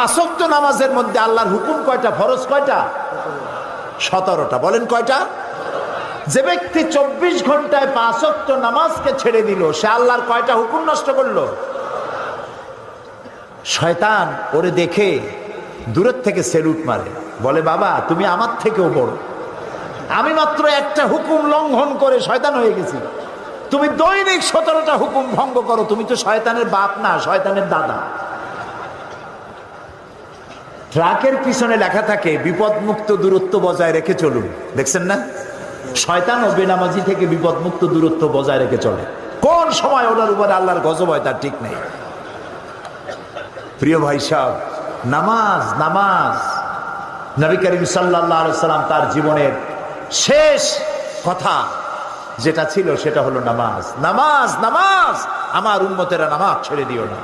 পাঁচ ওয়াক্ত নামাজের মধ্যে আল্লাহর হুকুম কয়টা, ফরজ কয়টা? 17টা। বলেন কয়টা? যে ব্যক্তি 24 ঘন্টায় 5 ওয়াক্ত নামাজকে ছেড়ে দিল, সে আল্লাহর কয়টা হুকুম নষ্ট করলো? শয়তান ওরে দেখে দূরের থেকে সেলুট মারে, বলে বাবা তুমি আমার থেকেও বড়, আমি মাত্র একটা হুকুম লঙ্ঘন করে শয়তান হয়ে গেছি, তুমি দৈনিক 17টা হুকুম ভঙ্গ করো, তুমি তো শয়তানের বাপ না, শয়তানের দাদা। ট্রাকের পিছনে লেখা থাকে বিপদমুক্ত দূরত্ব বজায় রেখে চলুন, দেখছেন না? শয়তান ও বেনামাজি থেকে বিপদমুক্ত দূরত্ব বজায় রেখে চলে, কোন সময় ওনার উপরে আল্লাহর গজব হয় তার ঠিক নেই। প্রিয় ভাই সাহেব, নামাজ নামাজ, নবী করিম সাল্লাল্লাহু আলাইহি সাল্লাম তার জীবনের শেষ কথা যেটা ছিল সেটা হলো নামাজ, নামাজ, নামাজ, আমার উম্মতেরা নামাজ ছেড়ে দিও না।